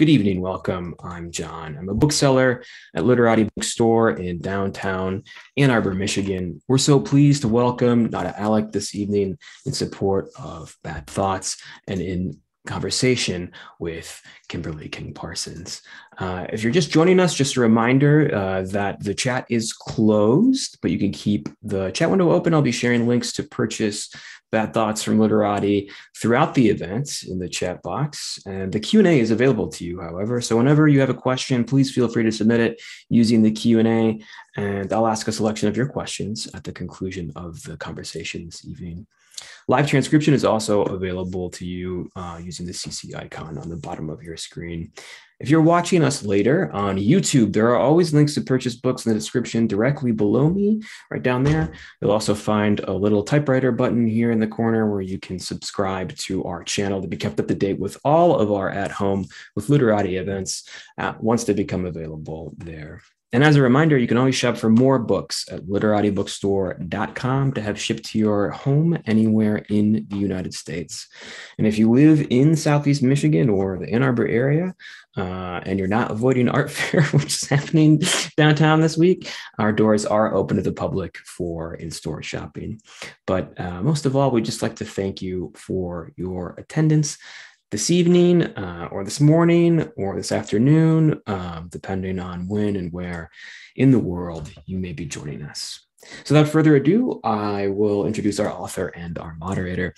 Good evening, welcome. I'm John. I'm a bookseller at Literati bookstore in downtown Ann Arbor, Michigan. We're so pleased to welcome Alic this evening in support of Bad Thoughts and in conversation with Kimberly King Parsons. If you're just joining us, just a reminder that the chat is closed, but you can keep the chat window open. I'll be sharing links to purchase Bad Thoughts from Literati throughout the event in the chat box. And the Q&A is available to you, however. So whenever you have a question, please feel free to submit it using the Q&A, and I'll ask a selection of your questions at the conclusion of the conversation this evening. Live transcription is also available to you using the CC icon on the bottom of your screen. If you're watching us later on YouTube, there are always links to purchase books in the description directly below me, right down there. You'll also find a little typewriter button here in the corner where you can subscribe to our channel to be kept up to date with all of our at-home with Literati events once they become available there. And as a reminder, you can always shop for more books at literatibookstore.com to have shipped to your home anywhere in the United States. And if you live in Southeast Michigan or the Ann Arbor area, and you're not avoiding art fair, which is happening downtown this week, our doors are open to the public for in-store shopping. But most of all, we'd just like to thank you for your attendance this evening or this morning or this afternoon, depending on when and where in the world you may be joining us. So without further ado, I will introduce our author and our moderator.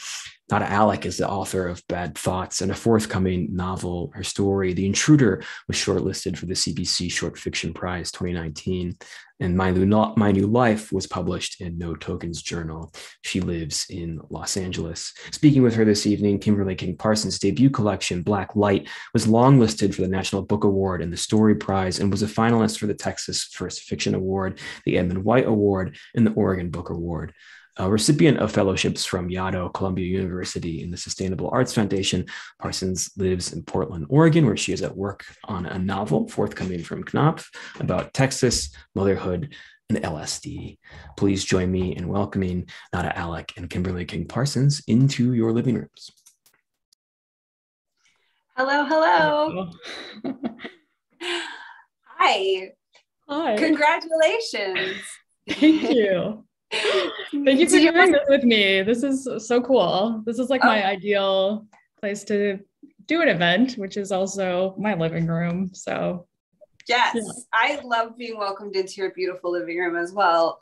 Alic is the author of Bad Thoughts and a forthcoming novel. Her story, The Intruder, was shortlisted for the CBC Short Fiction Prize 2019. And My New Life was published in No Tokens Journal. She lives in Los Angeles. Speaking with her this evening, Kimberly King Parsons' debut collection, Black Light, was longlisted for the National Book Award and the Story Prize and was a finalist for the Texas First Fiction Award, the Edmund White Award, and the Oregon Book Award. A recipient of fellowships from Yaddo, Columbia University, and the Sustainable Arts Foundation, Parsons lives in Portland, Oregon, where she is at work on a novel forthcoming from Knopf about Texas, motherhood, and LSD. Please join me in welcoming Alic and Kimberly King Parsons into your living rooms. Hello, hello. Hi. Hi. Congratulations. Thank you. Thank you for doing this with me. This is so cool. This is like my ideal place to do an event, which is also my living room. So yes, yeah. I love being welcomed into your beautiful living room as well.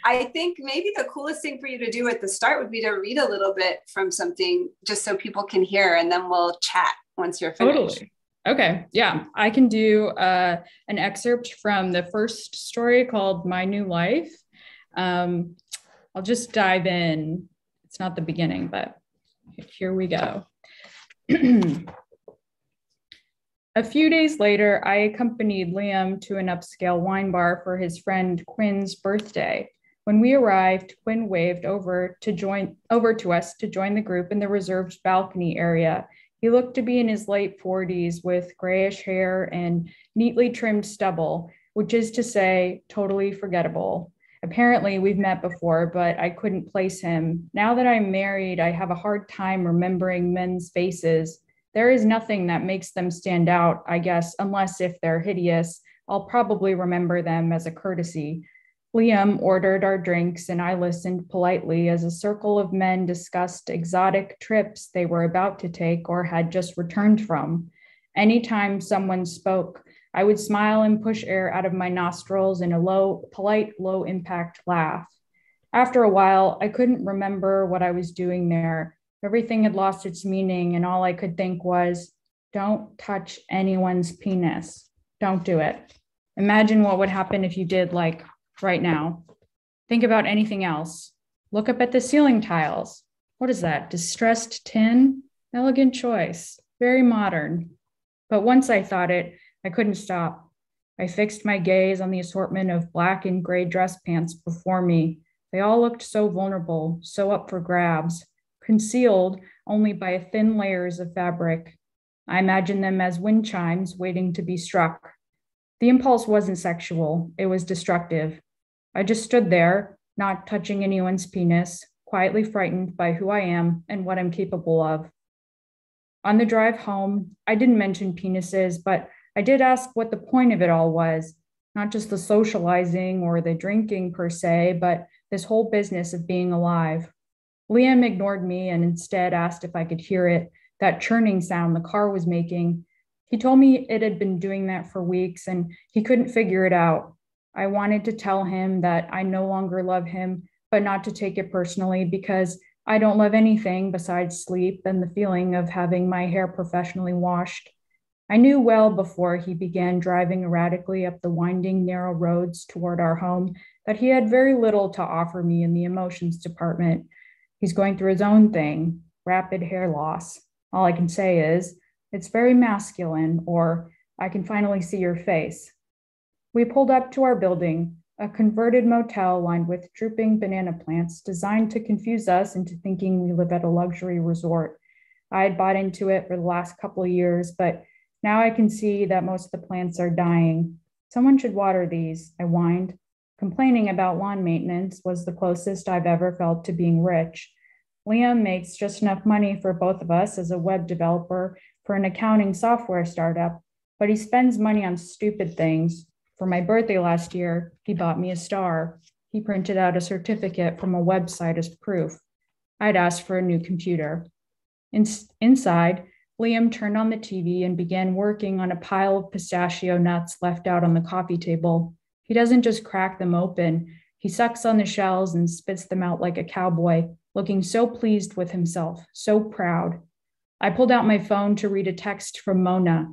I think maybe the coolest thing for you to do at the start would be to read a little bit from something just so people can hear, and then we'll chat once you're finished. Totally. Okay. Yeah, I can do an excerpt from the first story called My New Life. I'll just dive in. It's not the beginning, but here we go. A few days later, I accompanied Liam to an upscale wine bar for his friend Quinn's birthday. When we arrived, Quinn waved over to us to join the group in the reserved balcony area. He looked to be in his late 40s with grayish hair and neatly trimmed stubble, which is to say, totally forgettable. Apparently, we've met before, but I couldn't place him. Now that I'm married, I have a hard time remembering men's faces. There is nothing that makes them stand out, I guess, unless if they're hideous. I'll probably remember them as a courtesy. Liam ordered our drinks, and I listened politely as a circle of men discussed exotic trips they were about to take or had just returned from. Anytime someone spoke, I would smile and push air out of my nostrils in a polite, low-impact laugh. After a while, I couldn't remember what I was doing there. Everything had lost its meaning, and all I could think was, don't touch anyone's penis. Don't do it. Imagine what would happen if you did, like, right now. Think about anything else. Look up at the ceiling tiles. What is that? Distressed tin? Elegant choice. Very modern. But once I thought it, I couldn't stop. I fixed my gaze on the assortment of black and gray dress pants before me. They all looked so vulnerable, so up for grabs, concealed only by thin layers of fabric. I imagined them as wind chimes waiting to be struck. The impulse wasn't sexual, it was destructive. I just stood there, not touching anyone's penis, quietly frightened by who I am and what I'm capable of. On the drive home, I didn't mention penises, but I did ask what the point of it all was, not just the socializing or the drinking per se, but this whole business of being alive. Liam ignored me and instead asked if I could hear it, that churning sound the car was making. He told me it had been doing that for weeks and he couldn't figure it out. I wanted to tell him that I no longer love him, but not to take it personally because I don't love anything besides sleep and the feeling of having my hair professionally washed. I knew well before he began driving erratically up the winding, narrow roads toward our home that he had very little to offer me in the emotions department. He's going through his own thing, rapid hair loss. All I can say is, it's very masculine, or I can finally see your face. We pulled up to our building, a converted motel lined with drooping banana plants designed to confuse us into thinking we live at a luxury resort. I had bought into it for the last couple of years, but now I can see that most of the plants are dying. Someone should water these, I whined. Complaining about lawn maintenance was the closest I've ever felt to being rich. Liam makes just enough money for both of us as a web developer for an accounting software startup, but he spends money on stupid things. For my birthday last year, he bought me a star. He printed out a certificate from a website as proof. I'd asked for a new computer. Inside, Liam turned on the TV and began working on a pile of pistachio nuts left out on the coffee table. He doesn't just crack them open. He sucks on the shells and spits them out like a cowboy, looking so pleased with himself, so proud. I pulled out my phone to read a text from Mona.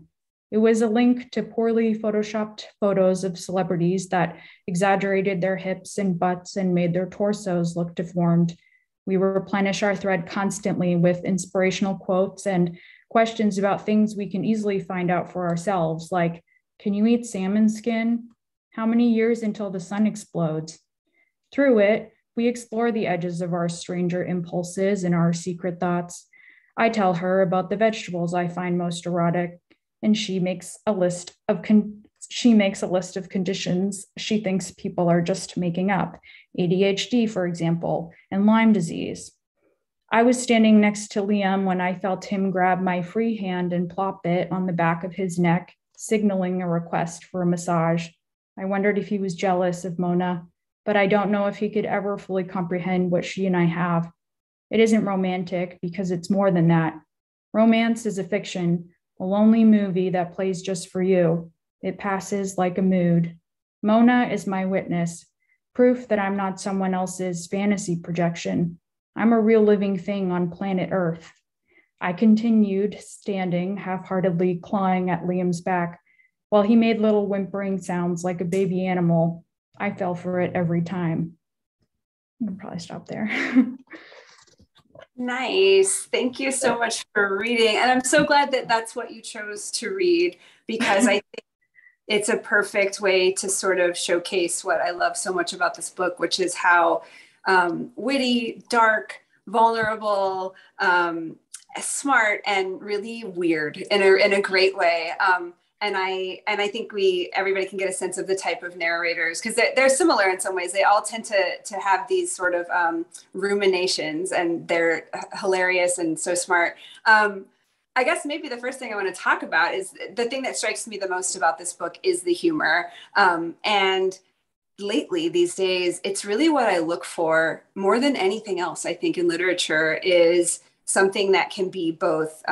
It was a link to poorly photoshopped photos of celebrities that exaggerated their hips and butts and made their torsos look deformed. We replenish our thread constantly with inspirational quotes and questions about things we can easily find out for ourselves, like, can you eat salmon skin? How many years until the sun explodes? Through it, we explore the edges of our stranger impulses and our secret thoughts. I tell her about the vegetables I find most erotic, and she makes a list of conditions she thinks people are just making up. ADHD, for example, and Lyme disease. I was standing next to Liam when I felt him grab my free hand and plop it on the back of his neck, signaling a request for a massage. I wondered if he was jealous of Mona, but I don't know if he could ever fully comprehend what she and I have. It isn't romantic because it's more than that. Romance is a fiction, a lonely movie that plays just for you. It passes like a mood. Mona is my witness, proof that I'm not someone else's fantasy projection. I'm a real living thing on planet Earth. I continued standing, half-heartedly clawing at Liam's back, while he made little whimpering sounds like a baby animal. I fell for it every time. I can probably stop there. Nice. Thank you so much for reading. And I'm so glad that that's what you chose to read, because I think it's a perfect way to sort of showcase what I love so much about this book, which is how witty, dark, vulnerable, smart, and really weird in a great way. And I think everybody can get a sense of the type of narrators, because they're similar in some ways. They all tend to have these sort of ruminations, and they're hilarious and so smart. I guess maybe the first thing I want to talk about is the thing that strikes me the most about this book is the humor. And lately, these days, it's really what I look for more than anything else, I think, in literature, is something that can be both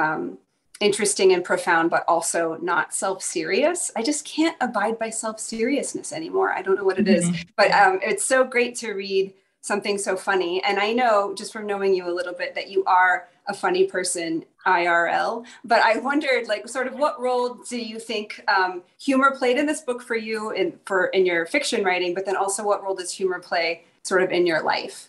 interesting and profound, but also not self-serious. I just can't abide by self-seriousness anymore. I don't know what it is, but it's so great to read something so funny. And I know, just from knowing you a little bit, that you are a funny person IRL, but I wondered, like, sort of what role do you think humor played in this book for you in your fiction writing, but then also what role does humor play sort of in your life?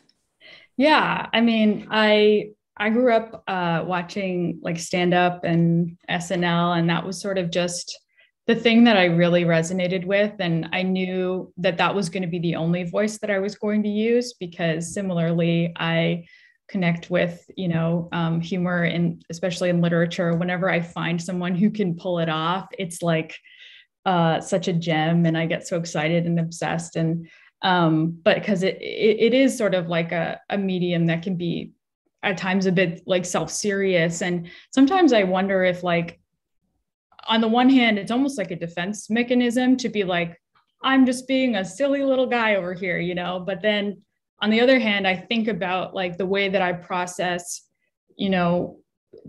Yeah, I mean, I grew up watching like stand-up and SNL, and that was sort of just the thing that I really resonated with. And I knew that that was going to be the only voice that I was going to use, because similarly, I connect with, humor, and especially in literature. Whenever I find someone who can pull it off, it's like such a gem, and I get so excited and obsessed. And but because it is sort of like a medium that can be, at times a bit like self-serious. And sometimes I wonder if like, on the one hand, it's almost like a defense mechanism to be like, I'm just being a silly little guy over here, you know? But then on the other hand, I think about like the way that I process, you know,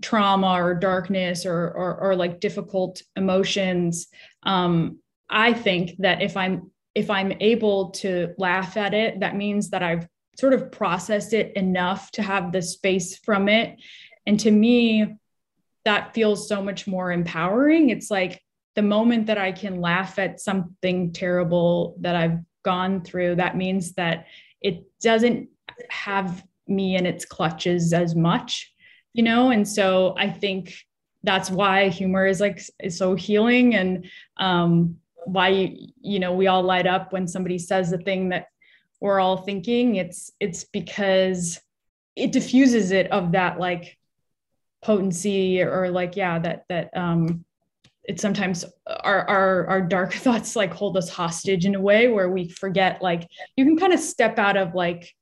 trauma or darkness or like difficult emotions. I think that if I'm able to laugh at it, that means that I've sort of processed it enough to have the space from it. And to me, that feels so much more empowering. It's like the moment that I can laugh at something terrible that I've gone through, that means that it doesn't have me in its clutches as much, you know? And so I think that's why humor is so healing, and why, you know, we all light up when somebody says the thing that we're all thinking. It's because it diffuses it of that like potency, or like, yeah, that it's sometimes our dark thoughts like hold us hostage in a way where we forget, like you can kind of step out of like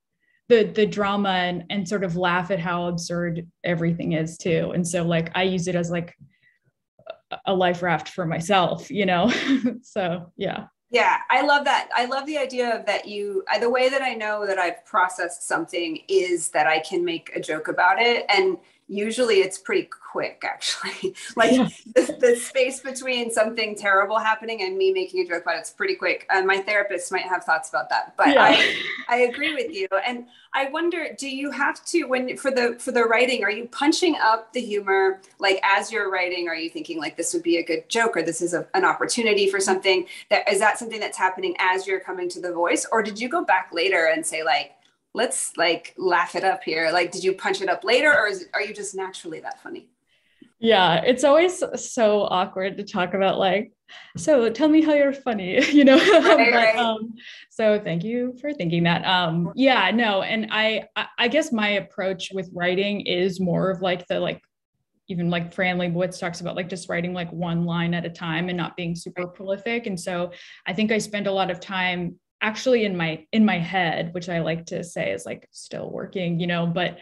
the drama and sort of laugh at how absurd everything is too. And so like I use it as like a life raft for myself, you know? So yeah. Yeah, I love that. I love the idea of that the way that I know that I've processed something is that I can make a joke about it. And usually it's pretty quick, actually. Like Yeah. the space between something terrible happening and me making a joke about it's pretty quick. My therapist might have thoughts about that, but Yeah. I agree with you. And I wonder, do you have to, for the writing, are you punching up the humor? Like as you're writing, are you thinking like this would be a good joke, or this is an opportunity for something? Is that something that's happening as you're coming to the voice? Or did you go back later and say like, let's like laugh it up here? Like, did you punch it up later, or are you just naturally that funny? Yeah, it's always so awkward to talk about like, so tell me how you're funny, you know? Right. So thank you for thinking that. Yeah, no, and I guess my approach with writing is more of like the like, even like Fran Lebowitz talks about like just writing like one line at a time and not being super prolific. And so I think I spend a lot of time actually in my head, which I like to say is like still working, you know, but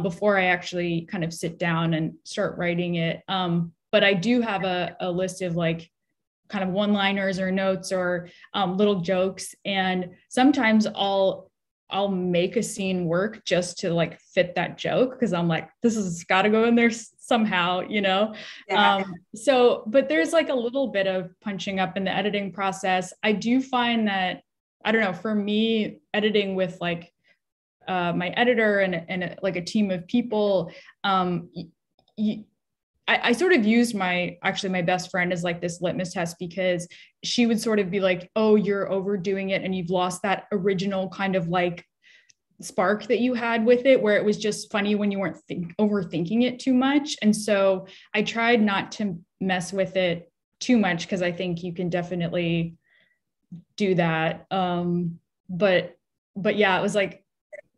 before I actually kind of sit down and start writing it. But I do have a list of like kind of one-liners or notes or little jokes. And sometimes I'll make a scene work just to like fit that joke, because I'm like, this has got to go in there somehow, you know? Yeah. So, but there's like a little bit of punching up in the editing process. I do find that, I don't know, for me, editing with like my editor and like a team of people, I sort of used my best friend as like this litmus test, because she would sort of be like, oh, you're overdoing it and you've lost that original kind of like spark that you had with it, where it was just funny when you weren't overthinking it too much. And so I tried not to mess with it too much, because I think you can definitely do that. But yeah, it was like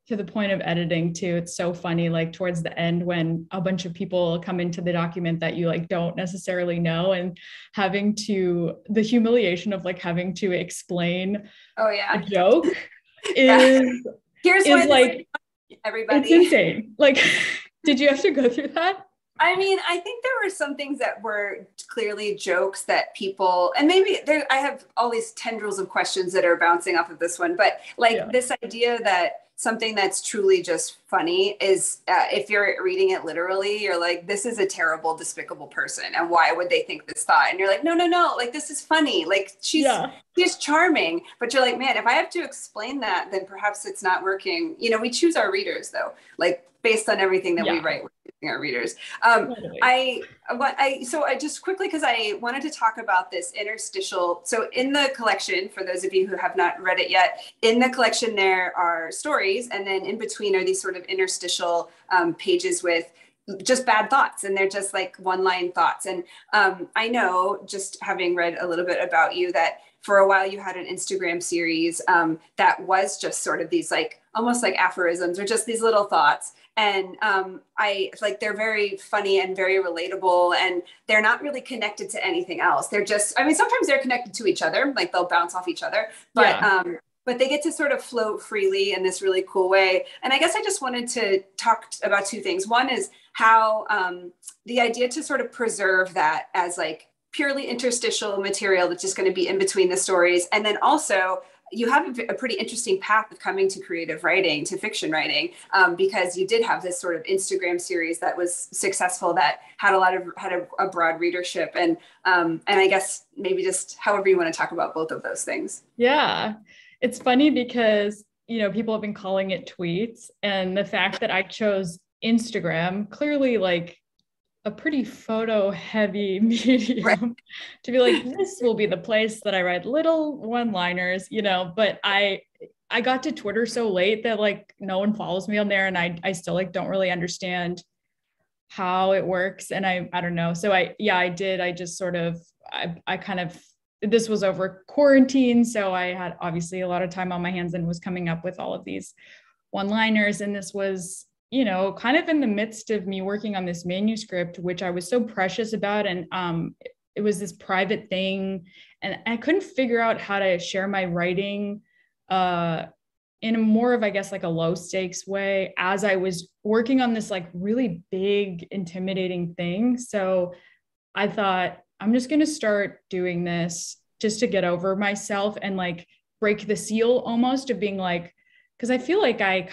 to the point of editing too. It's so funny, like towards the end when a bunch of people come into the document that you like don't necessarily know, and the humiliation of like having to explain a joke is Here's why like everybody. It's insane. Like, did you have to go through that? I mean, I think there were some things that were clearly jokes that people, and maybe I have all these tendrils of questions that are bouncing off of this one, but like this idea that something that's truly just funny is, if you're reading it literally, you're like, this is a terrible, despicable person. And why would they think this thought? And you're like, no, like this is funny. Like she's charming, but you're like, man, if I have to explain that, then perhaps it's not working. You know, we choose our readers though, like based on everything that we write, we're choosing our readers. So I just quickly, because I wanted to talk about this interstitial. So in the collection, for those of you who have not read it yet, in the collection, there are stories. And then in between are these sort of interstitial pages with just bad thoughts. And they're just like one-line thoughts. And I know, just having read a little bit about you, that for a while you had an Instagram series that was just sort of these like, almost like aphorisms or just these little thoughts. And I like, they're very funny and very relatable, and they're not really connected to anything else. They're just, I mean, sometimes they're connected to each other, like they'll bounce off each other, but but they get to sort of float freely in this really cool way. And I guess I just wanted to talk about two things. One is how the idea to sort of preserve that as like purely interstitial material that's just going to be in between the stories. And then also you have a pretty interesting path of coming to creative writing, to fiction writing, because you did have this sort of Instagram series that was successful, that had a broad readership. And I guess maybe just however you want to talk about both of those things. Yeah. It's funny because, you know, people have been calling it tweets, and the fact that I chose Instagram, clearly like a pretty photo heavy medium, right, to be like, this will be the place that I write little one-liners, you know, but I got to Twitter so late that like no one follows me on there, and I still like don't really understand how it works. And I don't know. So I just sort of, I kind of, this was over quarantine. So I had obviously a lot of time on my hands and was coming up with all of these one-liners. And this was, you know, kind of in the midst of me working on this manuscript, which I was so precious about. And it was this private thing. And I couldn't figure out how to share my writing in a more of, I guess, like a low stakes way as I was working on this like really big, intimidating thing. So I thought, I'm just going to start doing this just to get over myself and like break the seal almost of being like, because I feel like I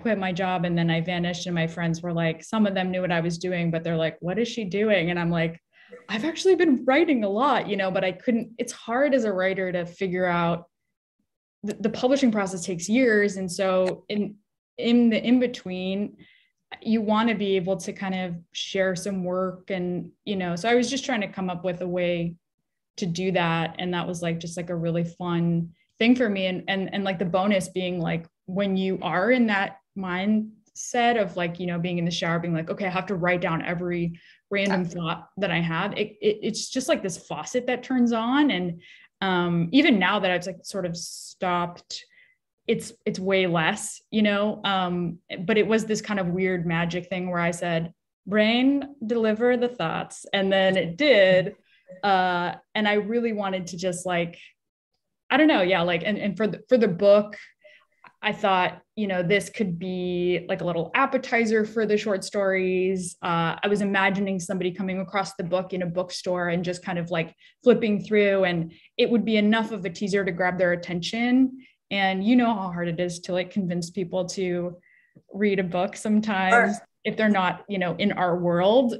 quit my job and then I vanished, and my friends were like, some of them knew what I was doing, but they're like, what is she doing? And I'm like, I've actually been writing a lot, you know, but I couldn't, it's hard as a writer to figure out the publishing process takes years. And so in the in-between, you want to be able to kind of share some work. And, you know, so I was just trying to come up with a way to do that. And that was like, just like a really fun thing for me. And like the bonus being like, when you are in that mindset of like, you know, being in the shower, being like, okay, I have to write down every random thought that I have. It's just like this faucet that turns on. And even now that I've like sort of stopped, it's way less, you know, but it was this kind of weird magic thing where I said, brain, deliver the thoughts. And then it did. And I really wanted to just like, I don't know. Yeah. Like, and for the book, I thought, you know, this could be like a little appetizer for the short stories. I was imagining somebody coming across the book in a bookstore and just kind of like flipping through, and it would be enough of a teaser to grab their attention. And you know how hard it is to like convince people to read a book sometimes if they're not, you know, in our world.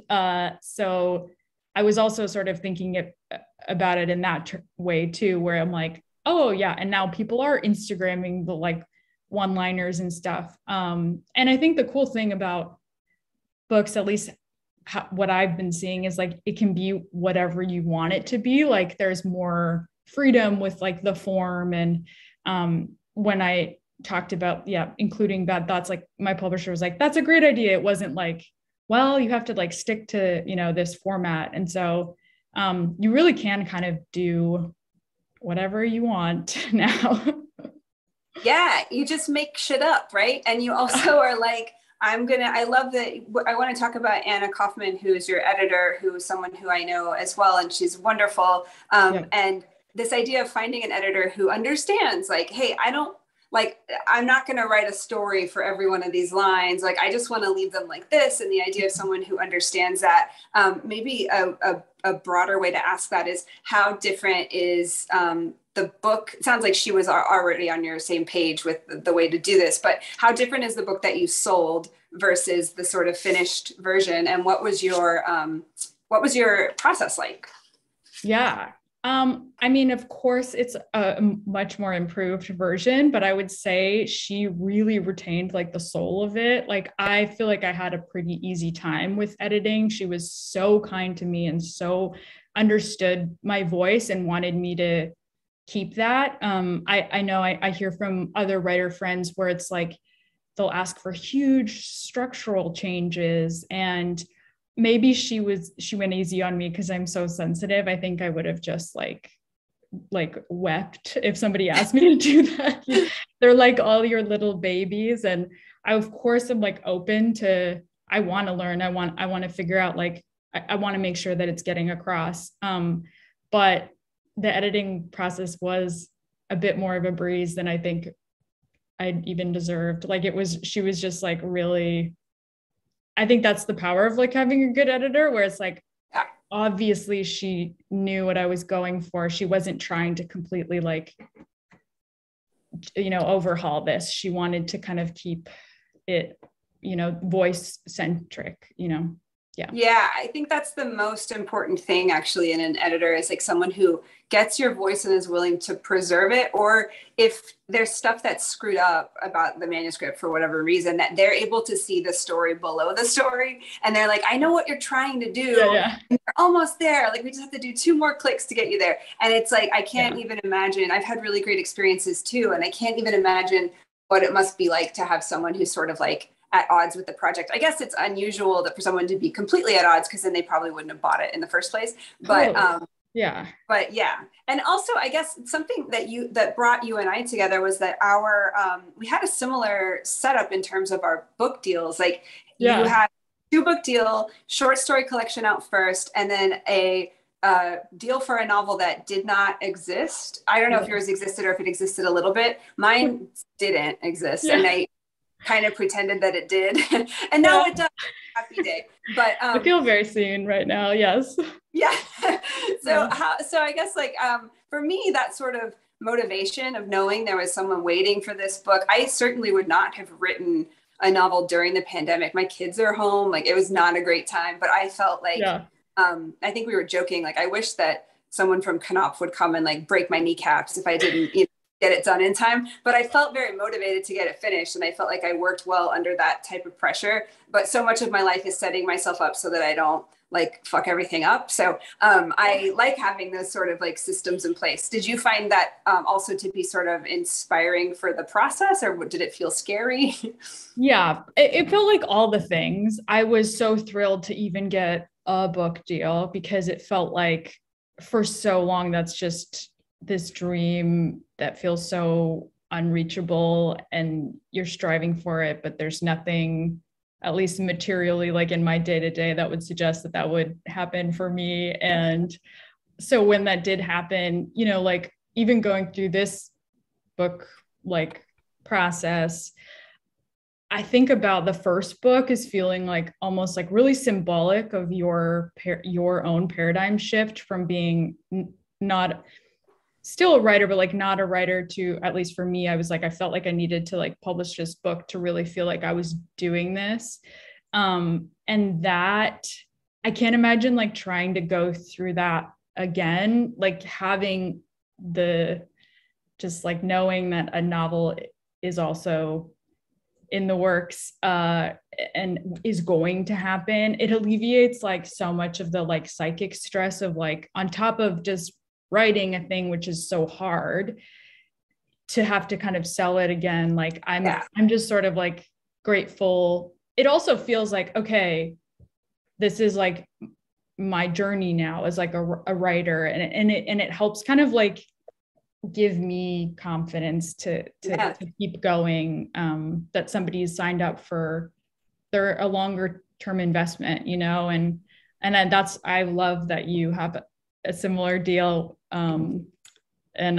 So I was also sort of thinking about it in that way too, where I'm like, oh yeah. And now people are Instagramming the like one-liners and stuff. And I think the cool thing about books, at least what I've been seeing, is like, it can be whatever you want it to be. Like there's more freedom with like the form. And when I talked about, including bad thoughts, like my publisher was like, that's a great idea. It wasn't like, well, you have to like stick to, you know, this format. And so you really can kind of do whatever you want now. Yeah, you just make shit up, right? And you also are like, I love that. I want to talk about Anna Kaufman, who is your editor, who is someone who I know as well, and she's wonderful. And this idea of finding an editor who understands, like, hey, I'm not going to write a story for every one of these lines. Like, I just want to leave them like this. And the idea of someone who understands that, maybe a broader way to ask that is, how different is the book? It sounds like she was already on your same page with the way to do this, but how different is the book that you sold versus the sort of finished version? And what was your process like? Yeah. I mean, of course, it's a much more improved version, but I would say she really retained like the soul of it. Like, I feel like I had a pretty easy time with editing. She was so kind to me and so understood my voice and wanted me to keep that. I know I hear from other writer friends where it's like, they'll ask for huge structural changes, and maybe she went easy on me because I'm so sensitive. I think I would have just like wept if somebody asked me to do that. They're like all your little babies. And I, of course, am like open to, I want to learn. I want to figure out, like, I want to make sure that it's getting across. But the editing process was a bit more of a breeze than I think I even deserved. Like she was just like really, I think that's the power of like having a good editor, where it's like, obviously she knew what I was going for. She wasn't trying to completely like, overhaul this. She wanted to kind of keep it, voice centric, Yeah, I think that's the most important thing actually in an editor, is like someone who gets your voice and is willing to preserve it. Or if there's stuff that's screwed up about the manuscript for whatever reason, that they're able to see the story below the story. And they're like, I know what you're trying to do. Yeah. And you're almost there. Like, we just have to do 2 more clicks to get you there. And it's like, I can't even imagine. I've had really great experiences too. And I can't even imagine what it must be like to have someone who's sort of like at odds with the project. I guess it's unusual that for someone to be completely at odds, because then they probably wouldn't have bought it in the first place. But But yeah. And also, I guess something that brought you and I together was that we had a similar setup in terms of our book deals. Like, you had 2-book deal, short story collection out first, and then a deal for a novel that did not exist. I don't know if yours existed or if it existed a little bit. Mine didn't exist. And I kind of pretended that it did. And now it does. Happy day. But I feel very seen right now. Yes. Yeah. So I guess like for me, that sort of motivation of knowing there was someone waiting for this book, I certainly would not have written a novel during the pandemic. My kids are home. Like, it was not a great time, but I felt like I think we were joking, like, I wish that someone from Knopf would come and like break my kneecaps if I didn't get it done in time. But I felt very motivated to get it finished, and I felt like I worked well under that type of pressure. But so much of my life is setting myself up so that I don't like fuck everything up. So I like having those sort of like systems in place. Did you find that also to be sort of inspiring for the process, or did it feel scary? Yeah, it felt like all the things. I was so thrilled to even get a book deal, because it felt like for so long that's just this dream that feels so unreachable, and you're striving for it, but there's nothing, at least materially, like in my day-to-day, that would suggest that would happen for me. And so when that did happen, like even going through this book like process, I think about the first book as feeling like almost like really symbolic of your own paradigm shift from being not still a writer, but like not a writer, to, at least for me, I was like, I felt like I needed to like publish this book to really feel like I was doing this. And that, I can't imagine like trying to go through that again, like having just like knowing that a novel is also in the works and is going to happen. It alleviates like so much of the like psychic stress of like, on top of just writing a thing, which is so hard, to have to kind of sell it again. Like I'm just sort of like grateful. It also feels like, okay, this is like my journey now as like a writer, and it helps kind of like give me confidence to keep going, that somebody's signed up for a longer term investment, and that's, I love that you have a similar deal. And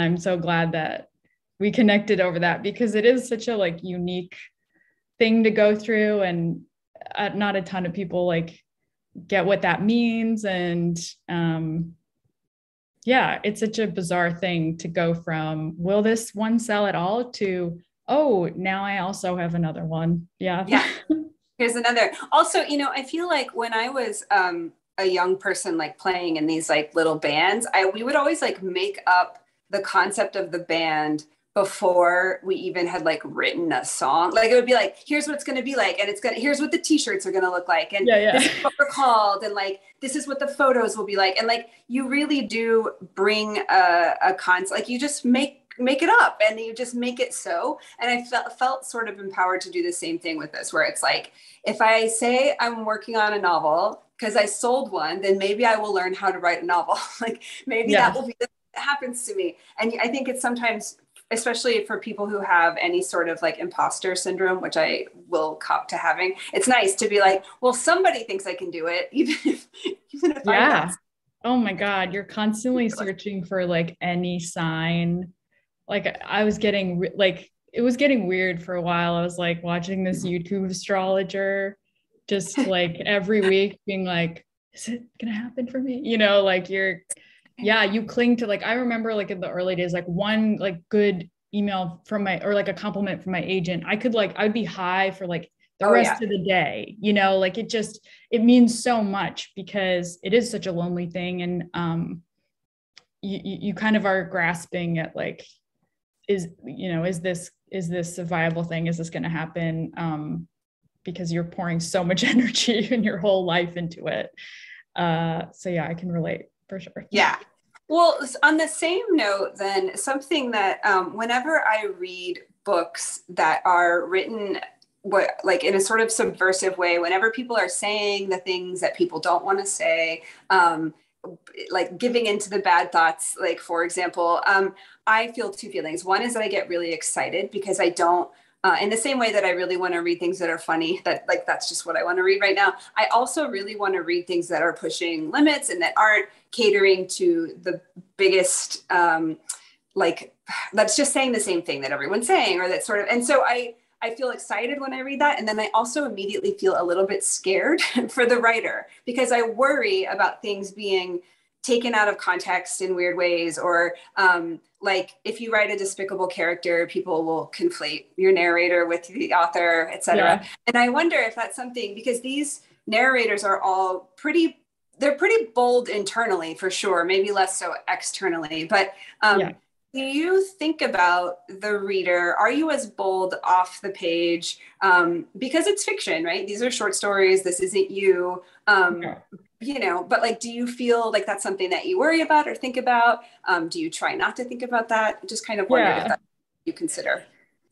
I'm so glad that we connected over that, because it is such a like unique thing to go through, and not a ton of people like get what that means. And it's such a bizarre thing to go from, will this one sell at all, to, oh, now I also have another one. Yeah. Here's another. Also, I feel like when I was a young person, like playing in these like little bands, we would always like make up the concept of the band before we even had like written a song. Like, it would be like, here's what it's going to be like, and here's what the t-shirts are going to look like, and this is what we're called, and like this is what the photos will be like. And like, you really do bring a concept, like you just make it up, and you just make it so. And I felt sort of empowered to do the same thing with this, where it's like, if I say I'm working on a novel because I sold one, then maybe I will learn how to write a novel. Like, maybe that will be that happens to me. And I think it's sometimes, especially for people who have any sort of like imposter syndrome, which I will cop to having, it's nice to be like, well, somebody thinks I can do it, even if I don't. Oh my God, you're constantly searching for like any sign, like I was getting like, it was getting weird for a while. I was like watching this YouTube astrologer just like every week being like, is it gonna happen for me? You know, like you cling to, like, I remember like in the early days, like one like good email from or like a compliment from my agent, I would be high for like the rest of the day, you know, like it means so much because it is such a lonely thing. And you kind of are grasping at like, is this a viable thing? Is this going to happen? Because you're pouring so much energy and your whole life into it. So yeah, I can relate for sure. Yeah. Well, on the same note, then, something that whenever I read books that are written like in a sort of subversive way, whenever people are saying the things that people don't want to say, like giving into the bad thoughts, like for example, I feel two feelings. One is that I get really excited because I don't, in the same way that I really want to read things that are funny, that like, that's just what I want to read right now. I also really want to read things that are pushing limits and that aren't catering to the biggest, like that's just saying the same thing that everyone's saying, or that sort of, and so I feel excited when I read that. And then I also immediately feel a little bit scared for the writer because I worry about things being taken out of context in weird ways, or like if you write a despicable character, people will conflate your narrator with the author, etc. Yeah. And I wonder if that's something, because these narrators are all they're pretty bold internally for sure, maybe less so externally, but do you think about the reader? Are you as bold off the page? Because it's fiction, right? These are short stories. This isn't you. You know, but like, do you feel like that's something that you worry about or think about? Do you try not to think about that? Just kind of wondered if that's what you consider.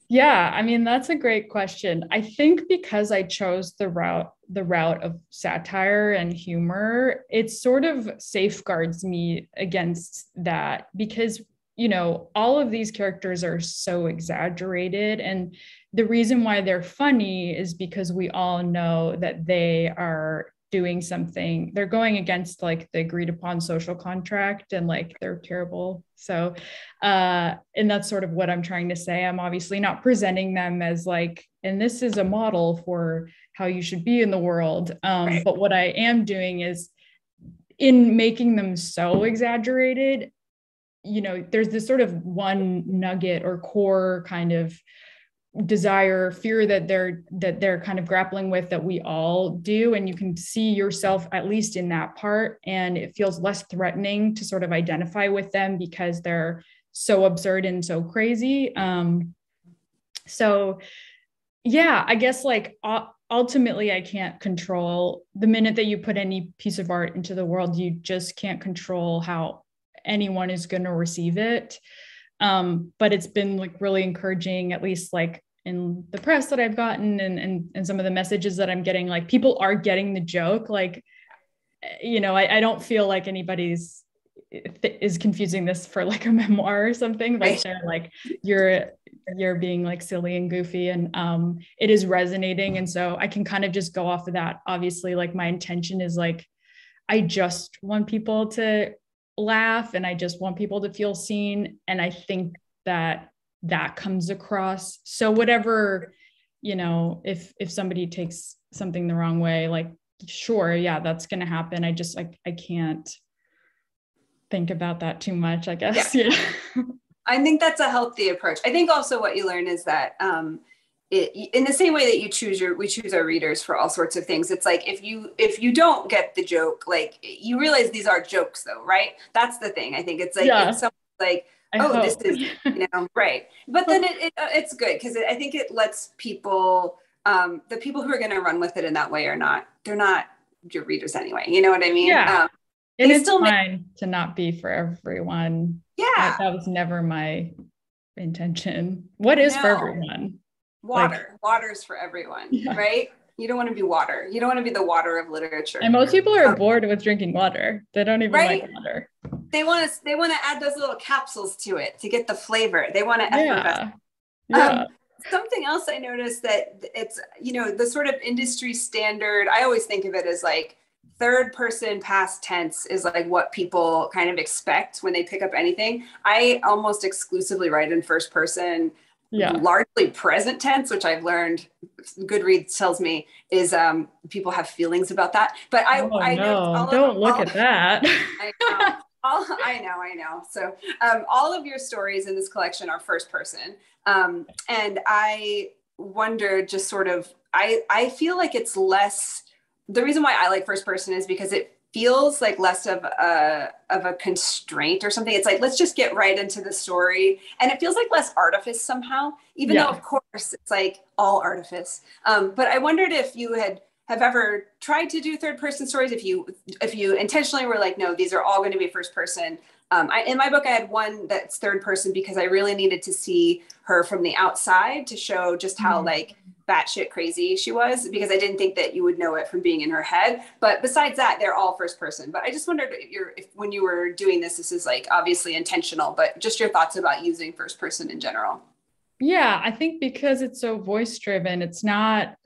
Yeah, I mean, that's a great question. I think because I chose the route of satire and humor, it sort of safeguards me against that, because you know, all of these characters are so exaggerated. And the reason why they're funny is because we all know that they are doing something, they're going against like the agreed upon social contract, and like they're terrible. So, and that's sort of what I'm trying to say. I'm obviously not presenting them as like, and this is a model for how you should be in the world. But what I am doing is, in making them so exaggerated, you know, there's this sort of one nugget or core kind of desire, fear that they're kind of grappling with, that we all do. And you can see yourself at least in that part. And it feels less threatening to sort of identify with them because they're so absurd and so crazy. So yeah, I guess like ultimately I can't control the minute that you put any piece of art into the world, you just can't control how anyone is going to receive it. But it's been like really encouraging, at least like in the press that I've gotten and some of the messages that I'm getting, like people are getting the joke. Like, you know, I don't feel like anybody's is confusing this for like a memoir or something. Like they're like, you're being like silly and goofy, and it is resonating. And so I can kind of just go off of that. Obviously, like my intention is like, I just want people to laugh and I just want people to feel seen. And I think that comes across. So whatever, you know, if somebody takes something the wrong way, like, sure, yeah, that's going to happen. I just, I can't think about that too much, I guess. Yeah. I think that's a healthy approach. I think also what you learn is that, in the same way that we choose our readers for all sorts of things. It's like, if you don't get the joke, like you realize these are jokes though, right? That's the thing. I think it's like, it's like, this is, you know, right. But then it's good because I think it lets people, the people who are going to run with it in that way they're not your readers anyway. You know what I mean? Yeah. And it's still fine to not be for everyone. Yeah. That was never my intention. What is for everyone? Water's for everyone, right? You don't want to be water. You don't want to be the water of literature. And most people are bored with drinking water. They don't even like water. They want to add those little capsules to it to get the flavor. They want to effervesce. Something else I noticed that it's, you know, the sort of industry standard, I always think of it as like third person past tense is like what people kind of expect when they pick up anything. I almost exclusively write in first person, largely present tense, which I've learned, Goodreads tells me, is people have feelings about that. But I know don't look at that. I know. I know. So all of your stories in this collection are first person. And I wonder, just sort of, I feel like it's less, the reason why I like first person is because it feels like less of a constraint or something. It's like, let's just get right into the story. And it feels like less artifice somehow, even though of course it's like all artifice. But I wondered if you have ever tried to do third person stories, if you intentionally were like, no, these are all going to be first person. In my book, I had one that's third person because I really needed to see her from the outside to show just how like batshit crazy she was, because I didn't think that you would know it from being in her head. But besides that, they're all first person. But I just wondered if when you were doing this is like obviously intentional, but just your thoughts about using first person in general. Yeah, I think because it's so voice driven, it's not,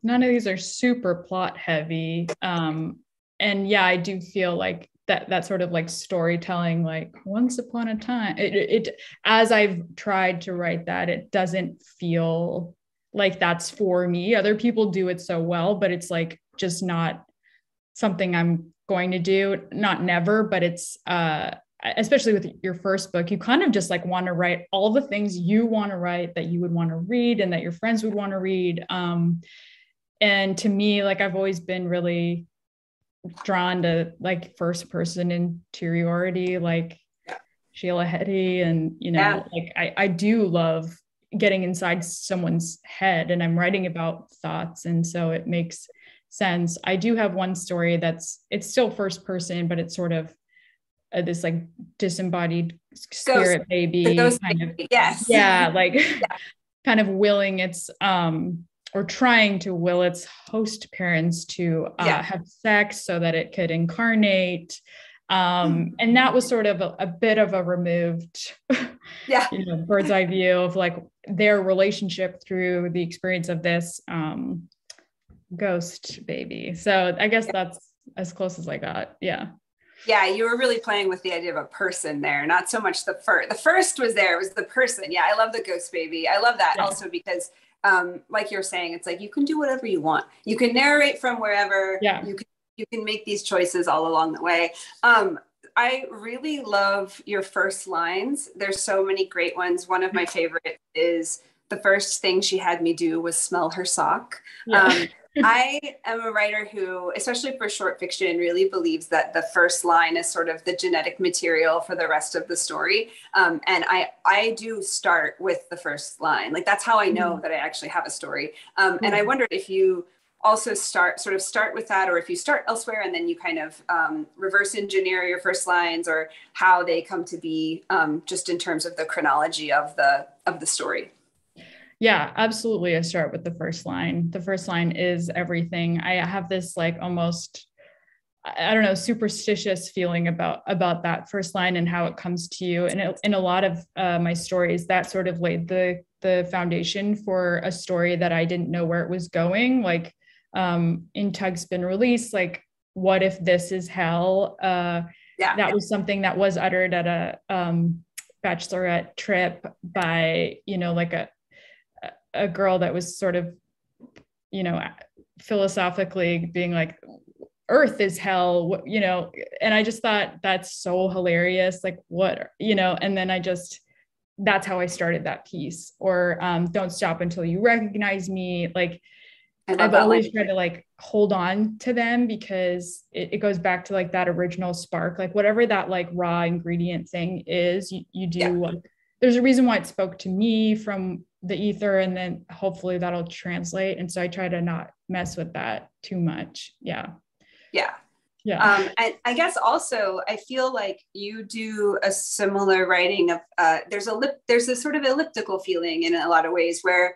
none of these are super plot heavy. And yeah, I do feel like that sort of like storytelling, like once upon a time, it as I've tried to write that, it doesn't feel like that's for me. Other people do it so well, but it's like just not something I'm going to do. Not never, but it's especially with your first book, you kind of just like want to write all the things you want to write, that you would want to read and that your friends would want to read. And to me, like I've always been really drawn to like first person interiority, like Sheila Heti, and like I do love getting inside someone's head, and I'm writing about thoughts, and so it makes sense. I do have one story it's still first person, but it's sort of this like disembodied spirit baby kind of, kind of willing its or trying to will its host parents to have sex so that it could incarnate. And that was sort of a bit of a removed, bird's eye view of like their relationship through the experience of this ghost baby. So I guess that's as close as I got. Yeah. Yeah, you were really playing with the idea of a person there, not so much the first. The first was there, it was the person. Yeah, I love the ghost baby. I love that also because like you're saying, it's like you can do whatever you want. You can narrate from wherever. You can make these choices all along the way. I really love your first lines. There's so many great ones. One of my favorites is the first thing she had me do was smell her sock. I am a writer who, especially for short fiction, really believes that the first line is sort of the genetic material for the rest of the story. And I do start with the first line. Like that's how I know that I actually have a story. And I wondered if you also start with that, or if you start elsewhere and then you kind of reverse engineer your first lines, or how they come to be, just in terms of the chronology of the story. Yeah, absolutely. I start with the first line. The first line is everything. I have this like almost, I don't know, superstitious feeling about that first line and how it comes to you. And in a lot of my stories, that sort of laid the foundation for a story that I didn't know where it was going. Like in Tug's Been Released, like, what if this is hell? That was something that was uttered at a bachelorette trip by, like a girl that was sort of, philosophically being like, Earth is hell, and I just thought that's so hilarious. Like what, and then that's how I started that piece. Or don't stop until you recognize me. Like I've always tried to like hold on to them because it goes back to like that original spark, like whatever that like raw ingredient thing is, you do like, there's a reason why it spoke to me from the ether, and then hopefully that'll translate. And so I try to not mess with that too much. Yeah. And I guess also I feel like you do a similar writing of there's a sort of elliptical feeling in a lot of ways where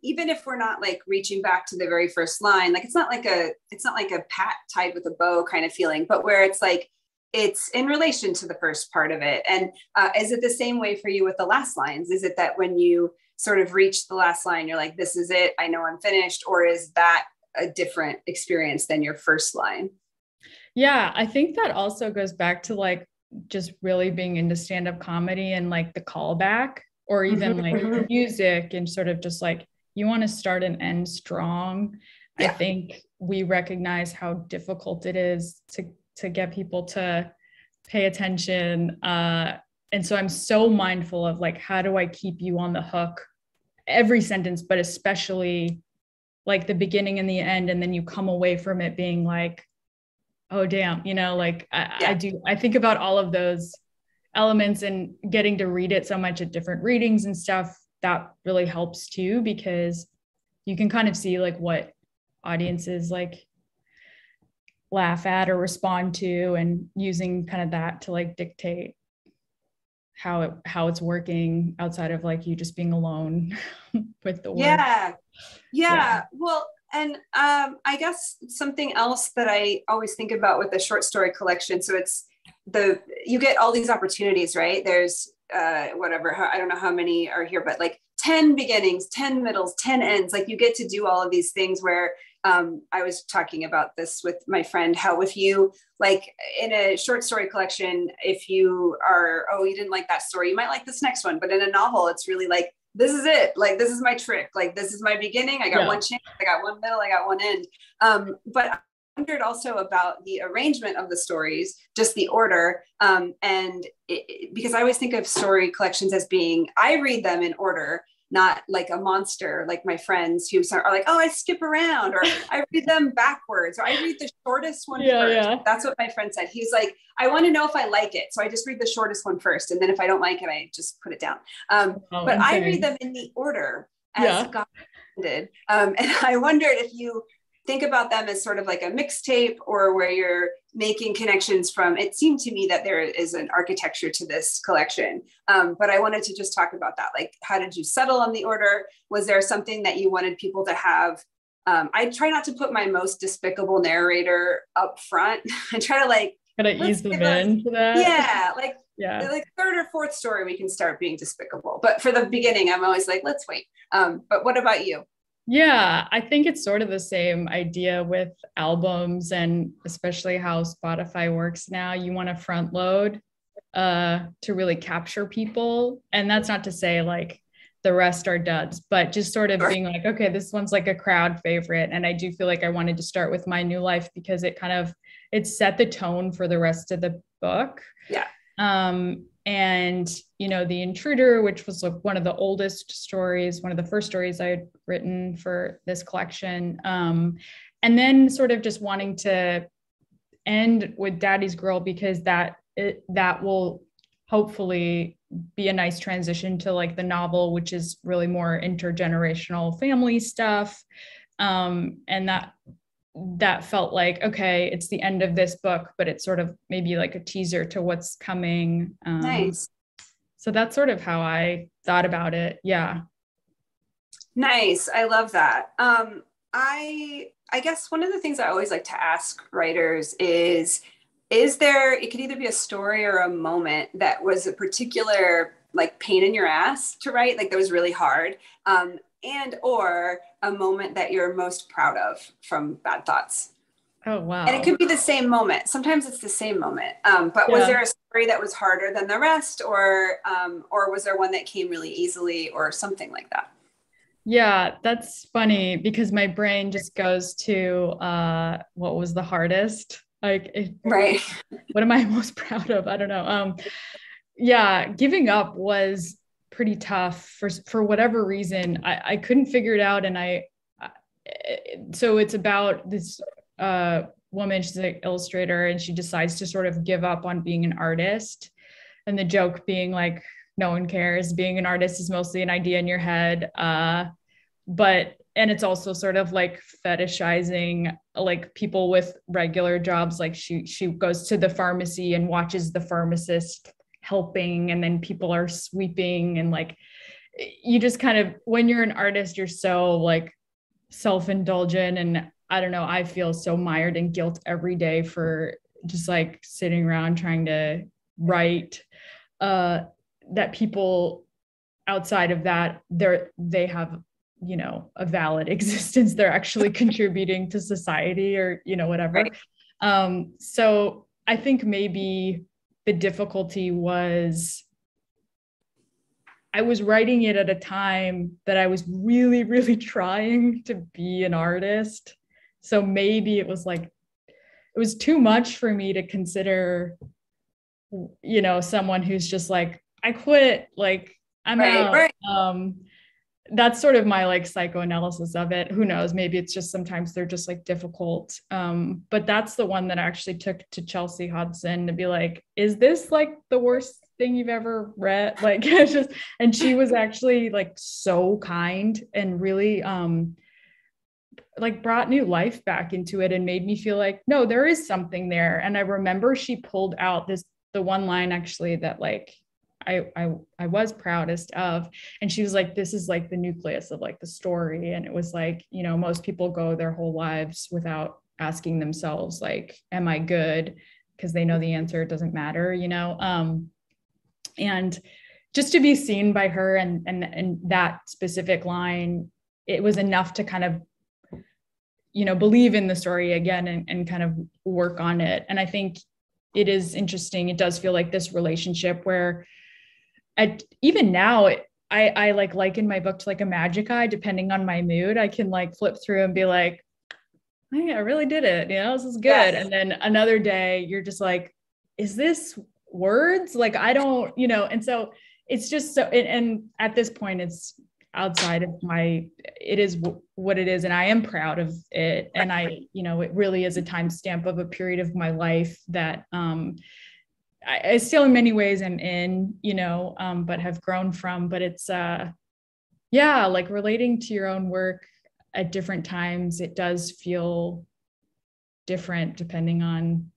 even if we're not like reaching back to the very first line, like it's not like a pat tied with a bow kind of feeling, but where it's like it's in relation to the first part of it. And is it the same way for you with the last lines? Is it that when you sort of reach the last line, you're like, this is it, I know I'm finished? Or is that a different experience than your first line? Yeah, I think that also goes back to like just really being into stand-up comedy and like the callback, or even like music, and sort of just like you want to start and end strong. I think we recognize how difficult it is to get people to pay attention. And so I'm so mindful of like, how do I keep you on the hook every sentence, but especially like the beginning and the end, and then you come away from it being like, oh damn, like I think about all of those elements, and getting to read it so much at different readings and stuff, that really helps too, because you can kind of see like what audiences like laugh at or respond to, and using kind of that to like dictate how it's working outside of like you just being alone with the work. Yeah. Well, and I guess something else that I always think about with the short story collection, so it's you get all these opportunities, right? There's whatever, I don't know how many are here, but like 10 beginnings, 10 middles, 10 ends. Like you get to do all of these things where I was talking about this with my friend, how if you like in a short story collection, if you are, you didn't like that story, you might like this next one. But in a novel, it's really like, this is it. Like, this is my trick. Like, this is my beginning. I got one chance. I got one middle. I got one end. But I wondered also about the arrangement of the stories, just the order. Because I always think of story collections as being, I read them in order, not like a monster, like my friends who are like, I skip around, or I read them backwards, or I read the shortest one first. Yeah. That's what my friend said. He's like, I want to know if I like it. So I just read the shortest one first. And then if I don't like it, I just put it down. But insane. I read them in the order as God did. And I wondered if you think about them as sort of like a mixtape, or where you're making connections from. It seemed to me that there is an architecture to this collection, but I wanted to just talk about that. Like, how did you settle on the order? Was there something that you wanted people to have? I try not to put my most despicable narrator up front. I try to like kind of ease them into that. Yeah, like third or fourth story we can start being despicable, but for the beginning I'm always like, let's wait. But what about you? Yeah, I think it's sort of the same idea with albums, and especially how Spotify works now. You want to front load to really capture people. And that's not to say like the rest are duds, but just sort of being like, okay, this one's like a crowd favorite. And I do feel like I wanted to start with My New Life because it set the tone for the rest of the book. Yeah. And, The Intruder, which was like one of the oldest stories, one of the first stories I had written for this collection. And then sort of just wanting to end with Daddy's Girl, because that will hopefully be a nice transition to like the novel, which is really more intergenerational family stuff. And that felt like, okay, it's the end of this book, but it's sort of maybe like a teaser to what's coming. Nice. So that's sort of how I thought about it. Yeah. Nice. I love that. I guess one of the things I always like to ask writers is there, it could either be a story or a moment that was a particular like pain in your ass to write, like that was really hard. And or a moment that you're most proud of from Bad Thoughts. Oh, wow. And it could be the same moment. Sometimes it's the same moment. But was there a story that was harder than the rest, or was there one that came really easily, or something like that? Yeah, that's funny because my brain just goes to what was the hardest? Right. What am I most proud of? I don't know. Yeah, giving up was pretty tough for whatever reason. I couldn't figure it out. And so it's about this woman, she's an illustrator, and she decides to sort of give up on being an artist. And the joke being like, no one cares. Being an artist is mostly an idea in your head. And it's also sort of like fetishizing like people with regular jobs. Like she goes to the pharmacy and watches the pharmacist helping, and then people are sweeping, and like you just kind of, when you're an artist, you're so like self-indulgent, and I don't know, I feel so mired in guilt every day for just like sitting around trying to write, that people outside of that, they have a valid existence. They're actually contributing to society or, whatever. Right. So I think maybe the difficulty was I was writing it at a time that I was really, really trying to be an artist. So maybe it was too much for me to consider, someone who's just like, I quit, like I'm out. Right. That's sort of my like psychoanalysis of it. Who knows? Maybe it's just sometimes they're just like difficult. But that's the one that I actually took to Chelsea Hudson to be like, is this like the worst thing you've ever read? Like, and she was actually like so kind and really like brought new life back into it and made me feel like, no, there is something there. And I remember she pulled out the one line actually that like I was proudest of. And she was like, this is like the nucleus of like the story. And it was like, most people go their whole lives without asking themselves, like, am I good? Because they know the answer, it doesn't matter, and just to be seen by her and that specific line, it was enough to kind of, believe in the story again and kind of work on it. And I think it is interesting. It does feel like this relationship where even now, I like liken my book to like a magic eye. Depending on my mood, I can like flip through and be like, hey, I really did it. This is good. Yes. And then another day you're just like, is this words? Like, I don't, and so it's just so, and at this point it's outside of it is what it is. And I am proud of it. And it really is a timestamp of a period of my life that, I still in many ways am in, but have grown from, but it's, like relating to your own work at different times, it does feel different depending on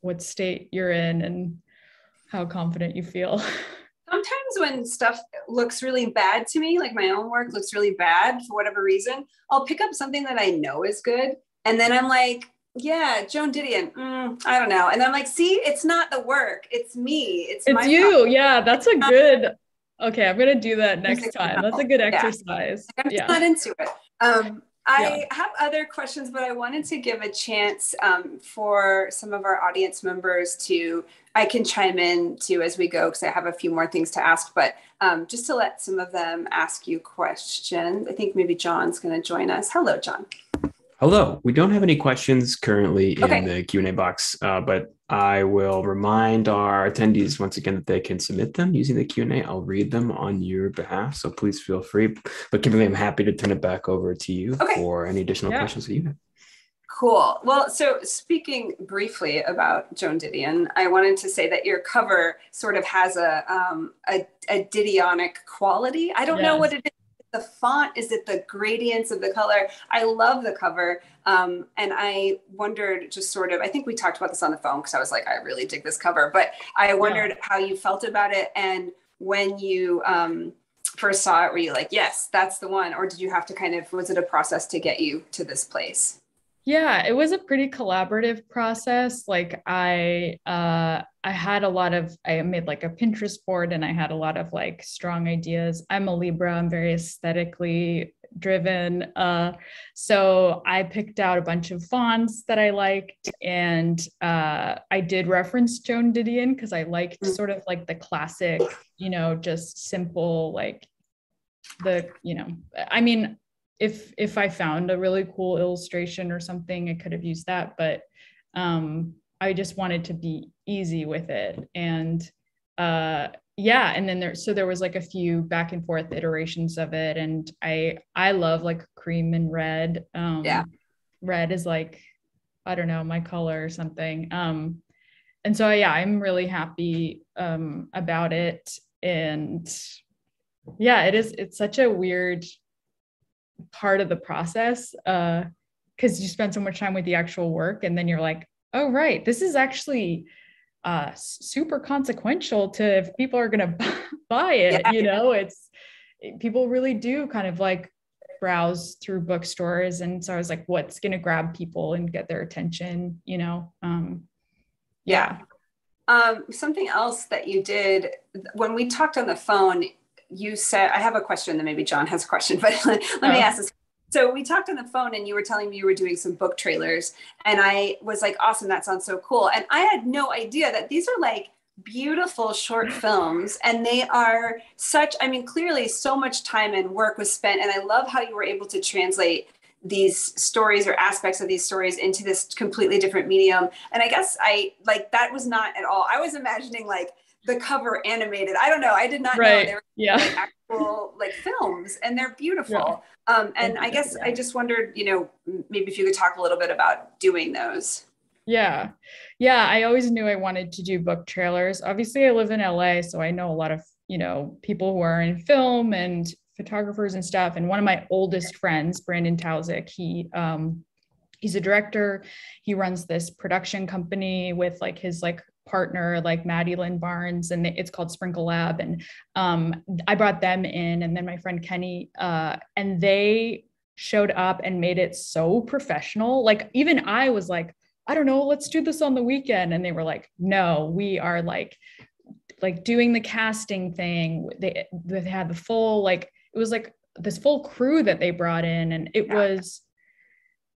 what state you're in and how confident you feel. Sometimes when stuff looks really bad to me, like my own work looks really bad for whatever reason, I'll pick up something that I know is good. And then I'm like, yeah, Joan Didion, I don't know. And I'm like, see, it's not the work. It's me. It's you. Problem. Yeah, that's a good, okay, I'm going to do that next time. That's a good exercise. I'm just not into it. I have other questions, but I wanted to give a chance for some of our audience members I can chime in too as we go because I have a few more things to ask, but just to let some of them ask you questions. I think maybe John's going to join us. Hello, John. Hello. We don't have any questions currently in the Q&A box, but I will remind our attendees once again that they can submit them using the Q&A. I'll read them on your behalf, so please feel free. But Kimberly, I'm happy to turn it back over to you for any additional questions that you have. Cool. Well, so speaking briefly about Joan Didion, I wanted to say that your cover sort of has a Didionic quality. I don't know what it is. The font, is it the gradients of the color? I love the cover. And I wondered just sort of, I think we talked about this on the phone because I was like, I really dig this cover, but I wondered how you felt about it. And when you first saw it, were you like, yes, that's the one? Or did you have to was it a process to get you to this place? Yeah, it was a pretty collaborative process. Like I made like a Pinterest board and I had a lot of like strong ideas. I'm a Libra, I'm very aesthetically driven. So I picked out a bunch of fonts that I liked. And I did reference Joan Didion because I liked sort of like the classic, just simple, like if I found a really cool illustration or something, I could have used that, but I just wanted to be easy with it. And and then there was like a few back and forth iterations of it. And I love like cream and red. Red is like, I don't know, my color or something. And so, I'm really happy about it. And it's such a weird part of the process because you spend so much time with the actual work and then you're like, oh right, this is actually super consequential to if people are going to buy it. It's people really do kind of like browse through bookstores, and so I was like, what's going to grab people and get their attention? Something else that you did when we talked on the phone, you said, I have a question, then maybe John has a question, but let me ask this. So we talked on the phone and you were telling me you were doing some book trailers, and I was like, awesome, that sounds so cool. And I had no idea that these are like beautiful short films, and they are such, I mean, clearly so much time and work was spent. And I love how you were able to translate these stories or aspects of these stories into this completely different medium. And I guess that was not at all, I was imagining like the cover animated. I don't know. I did not know they were like actual like films, and they're beautiful. And I guess I just wondered, maybe if you could talk a little bit about doing those. Yeah. I always knew I wanted to do book trailers. Obviously I live in LA, so I know a lot of, people who are in film and photographers and stuff. And one of my oldest friends, Brandon Tauzik, he's a director. He runs this production company with like his like partner, like Maddie Lynn Barnes, and it's called Sprinkle Lab. And I brought them in, and then my friend Kenny, and they showed up and made it so professional. Like even I was like, I don't know, let's do this on the weekend. And they were like, no, we are like doing the casting thing. They had the full, like, it was like this full crew that they brought in. And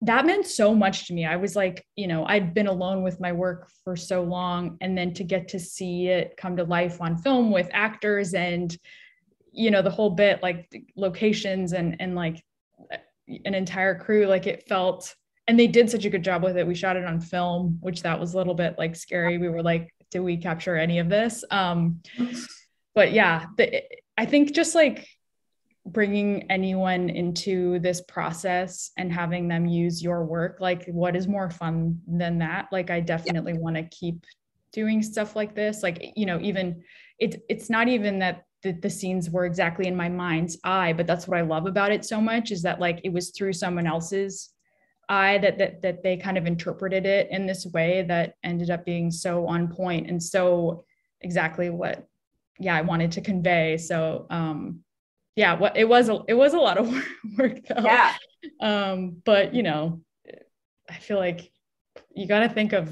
that meant so much to me. I was like, I'd been alone with my work for so long. And then to get to see it come to life on film with actors and, the whole bit, like locations and like an entire crew, like it felt, and they did such a good job with it. We shot it on film, which that was a little bit like scary. We were like, did we capture any of this? But yeah, I think just like bringing anyone into this process and having them use your work, like what is more fun than that? Like I definitely want to keep doing stuff like this. Like, even it's not even that the scenes were exactly in my mind's eye, but that's what I love about it so much, is that like it was through someone else's eye that they kind of interpreted it in this way that ended up being so on point and so exactly what I wanted to convey. So it was a lot of work though. Yeah. But I feel like you got to think of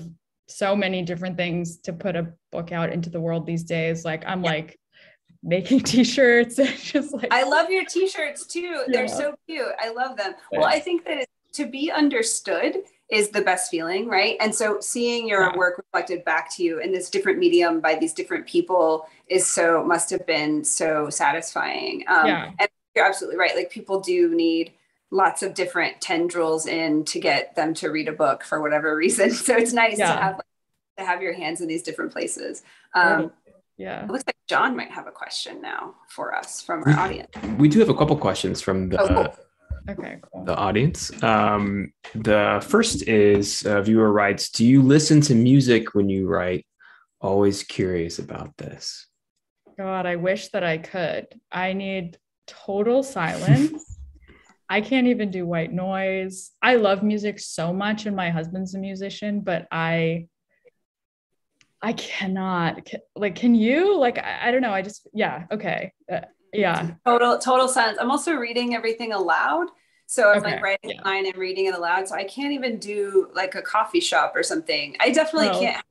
so many different things to put a book out into the world these days. Like I'm like making T-shirts and just like, I love your T-shirts too. They're so cute. I love them. Well, I think that to be understood is the best feeling, right? And so seeing your work reflected back to you in this different medium by these different people must have been so satisfying. And you're absolutely right. Like people do need lots of different tendrils in to get them to read a book for whatever reason. So it's nice to have your hands in these different places. It looks like John might have a question now for us from our audience. We do have a couple questions from the cool. Okay, cool. The audience. The first is a viewer writes, do you listen to music when you write? Always curious about this. God, I wish that I could. I need total silence. I can't even do white noise. I love music so much, and my husband's a musician, but I cannot. Like, can you? Like, I don't know. I just, okay. Total silence. I'm also reading everything aloud. So I'm like writing a line and reading it aloud. So I can't even do like a coffee shop or something. I definitely can't.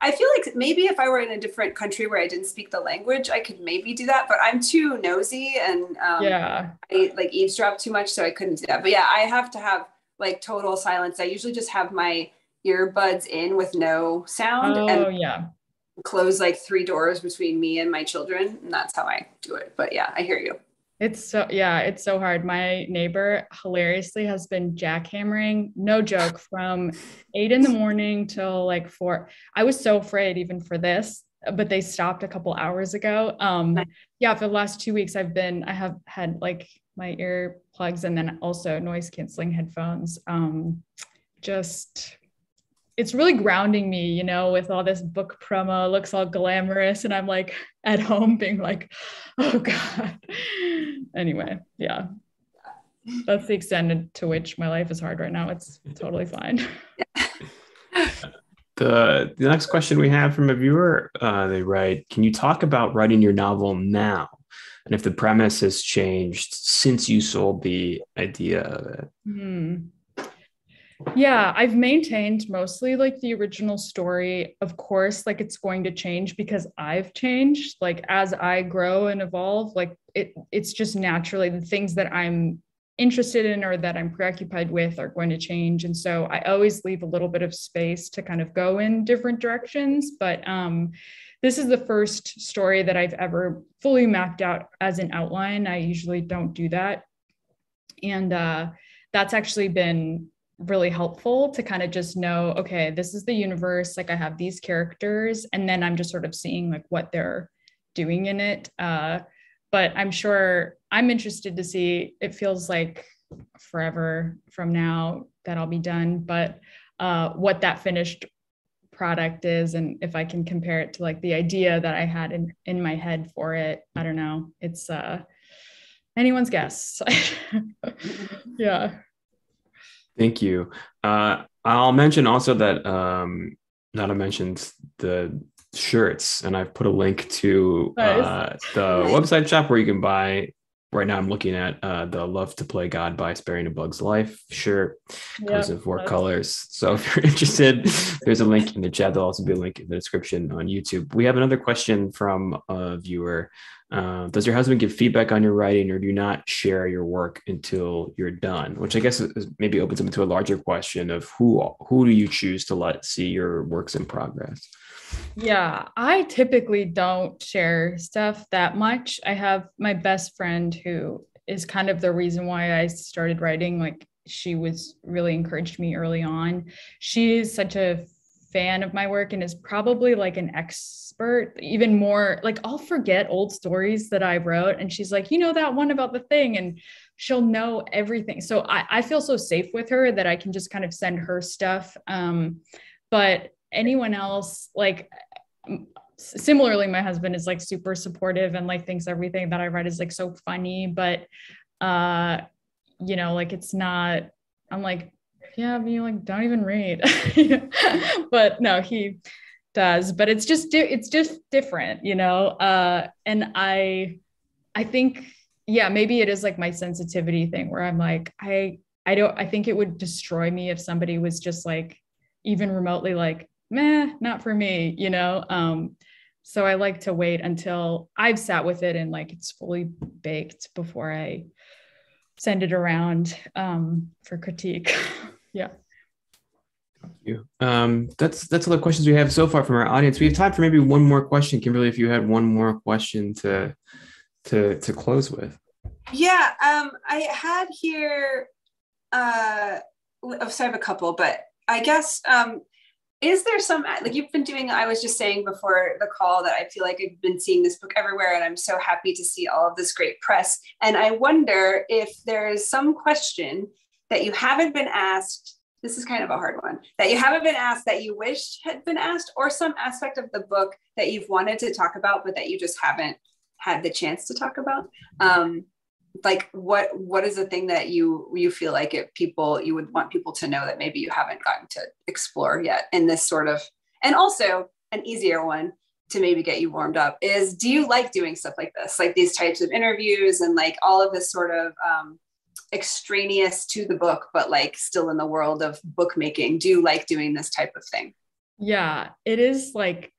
I feel like maybe if I were in a different country where I didn't speak the language, I could maybe do that, but I'm too nosy and I like eavesdrop too much. So I couldn't do that. But I have to have like total silence. I usually just have my earbuds in with no sound and close like 3 doors between me and my children. And that's how I do it. But I hear you. It's so hard. My neighbor hilariously has been jackhammering, no joke, from 8 a.m. till like 4. I was so afraid even for this, but they stopped a couple hours ago. For the last 2 weeks, I have had like my ear plugs and then also noise canceling headphones. It's really grounding me, with all this book promo, looks all glamorous. And I'm like at home being like, oh God. Anyway, that's the extent to which my life is hard right now. It's totally fine. The next question we have from a viewer, they write, can you talk about writing your novel now? And if the premise has changed since you sold the idea of it? Yeah, I've maintained mostly like the original story. Of course, like it's going to change because I've changed. Like as I grow and evolve, like it's just naturally the things that I'm interested in or that I'm preoccupied with are going to change. And so I always leave a little bit of space to kind of go in different directions. But this is the first story that I've ever fully mapped out as an outline. I usually don't do that. And that's actually been really helpful to kind of just know, okay, this is the universe, like I have these characters, and then I'm just sort of seeing like what they're doing in it. But I'm sure I'm interested to see, it feels like forever from now that I'll be done, but what that finished product is, and if I can compare it to like the idea that I had in my head for it. I don't know, it's anyone's guess. Yeah. Thank you. I'll mention also that Nada mentioned the shirts, and I've put a link to Nice. the website shop where you can buy. Right now, I'm looking at the "Love to Play God" by Sparing a Bug's Life shirt. Comes in four colors. So if you're interested, there's a link in the chat. There'll also be a link in the description on YouTube. We have another question from a viewer. Does your husband give feedback on your writing, or do you not share your work until you're done? Which I guess is maybe opens up into a larger question of who do you choose to let see your works in progress? Yeah, I typically don't share stuff that much. I have my best friend who is kind of the reason why I started writing. Like she was really encouraged me early on. She's such a fan of my work and is probably like an expert, even more like I'll forget old stories that I wrote. And she's like, you know, that one about the thing. And she'll know everything. So I feel so safe with her that I can just kind of send her stuff. But anyone else, like similarly, my husband is like super supportive and like thinks everything that I write is like so funny, but you know, like it's not, I'm like, yeah, but you like don't even read. But no, he does, but it's just different, you know. And I think, yeah, maybe it is like my sensitivity thing where I'm like, I think it would destroy me if somebody was just like even remotely like, meh, not for me, you know. So I like to wait until I've sat with it and like it's fully baked before I send it around for critique. Yeah. Thank you. That's all the questions we have so far from our audience. We have time for maybe one more question, Kimberly. If you had one more question to close with. Yeah, I had here. So I have a couple, but I guess is there some, like you've been doing, I was just saying before the call that I feel like I've been seeing this book everywhere and I'm so happy to see all of this great press. And I wonder if there is some question that you haven't been asked. This is kind of a hard one that you haven't been asked that you wish had been asked, or some aspect of the book that you've wanted to talk about, but that you just haven't had the chance to talk about. Like what is the thing that you feel like you would want people to know that maybe you haven't gotten to explore yet in this sort of, and also an easier one to maybe get you warmed up is, do you like doing stuff like this, like these types of interviews and like all of this sort of extraneous to the book, but like still in the world of bookmaking? Do you like doing this type of thing? Yeah, it is like,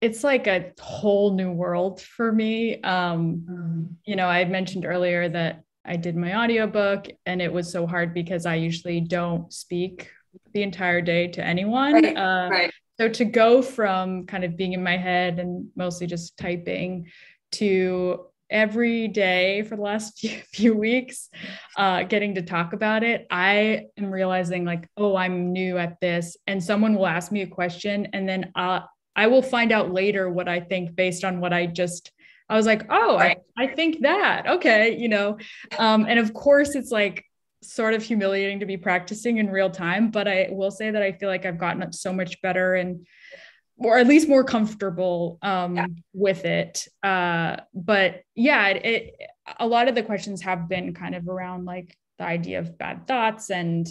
it's like a whole new world for me. You know, I had mentioned earlier that I did my audiobook and it was so hard because I usually don't speak the entire day to anyone. Right. So to go from kind of being in my head and mostly just typing to every day for the last few weeks, getting to talk about it, I am realizing like, oh, I'm new at this. And someone will ask me a question and then I will find out later what I think based on what I was like, oh, I think that, okay, you know. And of course it's like sort of humiliating to be practicing in real time, but I will say that I feel like I've gotten so much better and, or at least more comfortable with it. But yeah, a lot of the questions have been kind of around like the idea of bad thoughts and,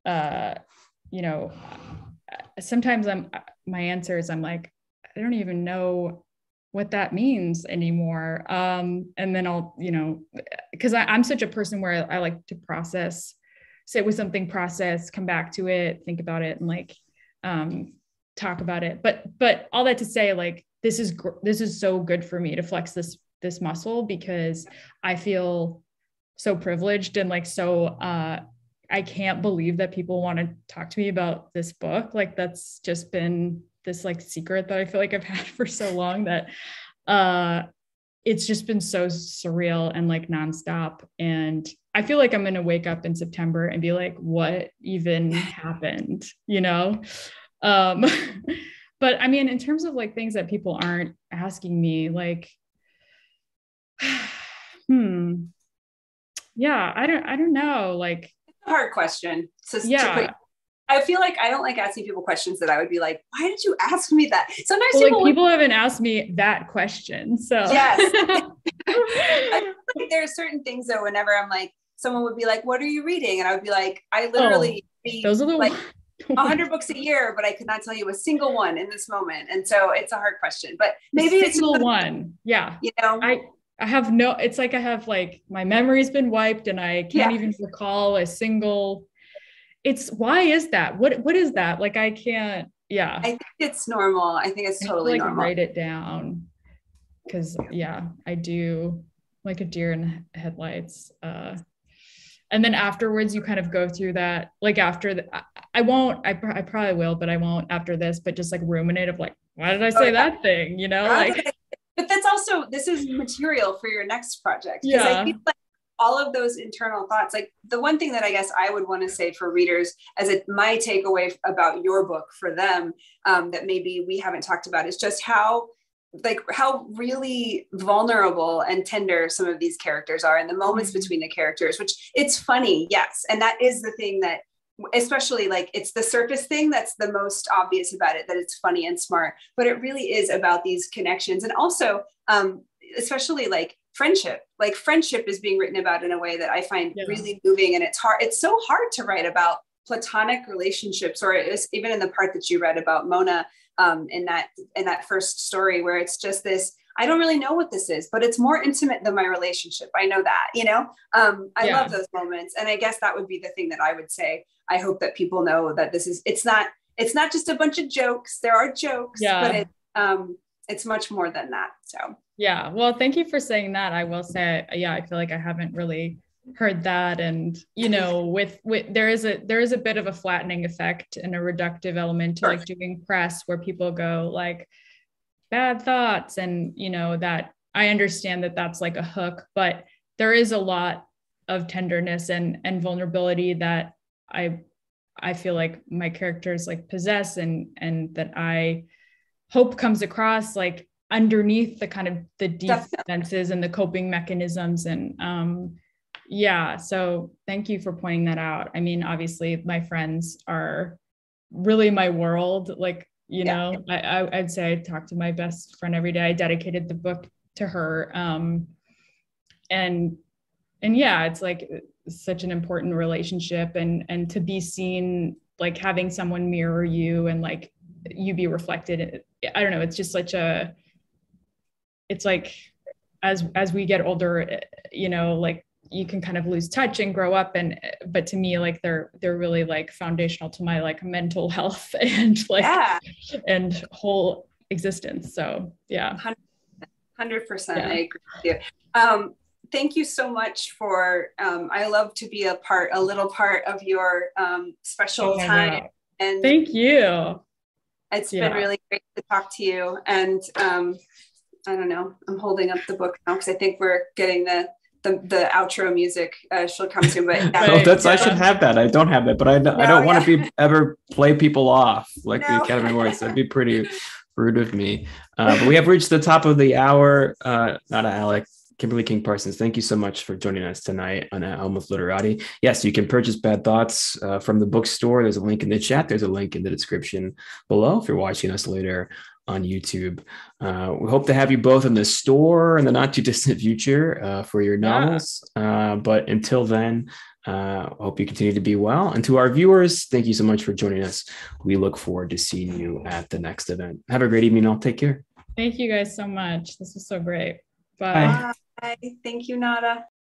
you know, sometimes my answer is I'm like, I don't even know what that means anymore. And then I'll, you know, because I'm such a person where I like to process sit with something, process, come back to it, think about it, and like talk about it. But all that to say, like, this is so good for me to flex this muscle, because I feel so privileged and like so I can't believe that people want to talk to me about this book. Like, that's just been this like secret that I feel like I've had for so long, that it's just been so surreal and like nonstop. And I feel like I'm going to wake up in September and be like, what even happened, you know? But I mean, in terms of like things that people aren't asking me, like, yeah, I don't know. Like, hard question. So yeah. I feel like I don't like asking people questions that I would be like, why did you ask me that? Sometimes people haven't asked me that question. So yes. I feel like there are certain things though, whenever I'm like, someone would be like, what are you reading? And I would be like, I literally read those are the like 100 books a year, but I could not tell you a single one in this moment. And so it's a hard question, but maybe it's single one. Yeah. You know, I have no, it's like I have like, my memory's been wiped and I can't even recall a single, why is that? What is that? Like, I can't, I think it's normal. I think it's totally normal. Write it down. Cause I do, like a deer in headlights. And then afterwards you kind of go through that, like after I probably will, but I won't after this, but just like ruminate of like, why did I say that thing? You know, like, but that's also, this is material for your next project. Because I feel like all of those internal thoughts, like the one thing that I guess I would want to say for readers as my takeaway about your book for them, that maybe we haven't talked about, is just how really vulnerable and tender some of these characters are, and the moments between the characters, which it's funny. Yes. And that is the thing that, especially like, it's the surface thing that's the most obvious about it, that it's funny and smart, but it really is about these connections. And also, especially like friendship is being written about in a way that I find really moving. And it's so hard to write about platonic relationships, or even in the part that you read about Mona, in that first story, where it's just this, I don't really know what this is, but it's more intimate than my relationship. I know that, you know, I love those moments. And I guess that would be the thing that I would say. I hope that people know that it's not just a bunch of jokes. There are jokes, but it's much more than that. So, yeah. Well, thank you for saying that. I will say, I feel like I haven't really heard that. And, you know, with there is a bit of a flattening effect and a reductive element to like doing press, where people go like, bad thoughts. And, you know, that I understand that that's like a hook, but there is a lot of tenderness and vulnerability that I feel like my characters like possess, and that I hope comes across like underneath the kind of the defenses and the coping mechanisms. And so thank you for pointing that out. I mean, obviously my friends are really my world. Like, you know, I'd say I talk to my best friend every day. I dedicated the book to her. And it's like such an important relationship, and to be seen, like having someone mirror you and like you be reflected. I don't know. It's just it's like, as we get older, you know, like you can kind of lose touch and grow up. But to me, like they're really like foundational to my like mental health and like, and whole existence. So 100%. I agree with you. Thank you so much for, I love to be a little part of your special time. God. And thank you. It's been really great to talk to you. And I don't know, I'm holding up the book now because I think we're getting the outro music. She'll come soon, but I should have that. I don't have that, but I don't want to ever play people off like the Academy Awards. That'd be pretty rude of me. But we have reached the top of the hour. Not Alic. Kimberly King Parsons, thank you so much for joining us tonight on Helm of Literati. Yes, you can purchase Bad Thoughts from the bookstore. There's a link in the chat. There's a link in the description below if you're watching us later on YouTube. We hope to have you both in the store in the not too distant future for your novels. But until then, hope you continue to be well. And to our viewers, thank you so much for joining us. We look forward to seeing you at the next event. Have a great evening. All take care. Thank you guys so much. This was so great. Bye. Bye. Thank you, Nada.